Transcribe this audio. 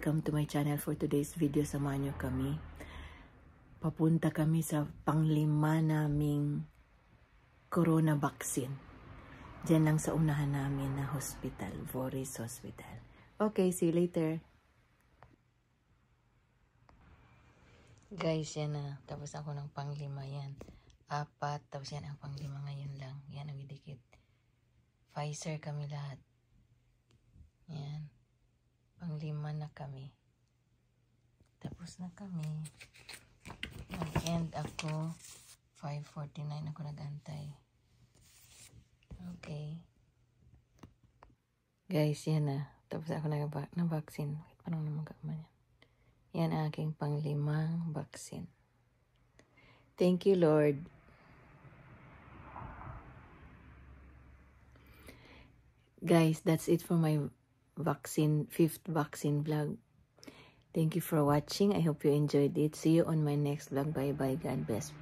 welcome to my channel. For today's video, samahan nyo kami. Papunta kami sa panglima naming corona vaccine. Diyan lang sa unahan namin na hospital, Voris Hospital. Okay, see you later. Guys, yan na. Tapos ako ng panglima yan. 4, tapos yan ang panglima ngayon lang. Yan ang didikit. Pfizer kami lahat. Yan. Panglima na kami. Tapos na kami. Nag-end ako. 5:49 ako nag-antay. Okay. Guys, yan na. Tapos ako na-vaccine. Wait, parang namagaman yan. Yan ang aking panglimang vaccine. Thank you, Lord. Guys, that's it for my vaccine, 5th vaccine vlog. Thank you for watching. I hope you enjoyed it. See you on my next vlog. Bye bye. God bless.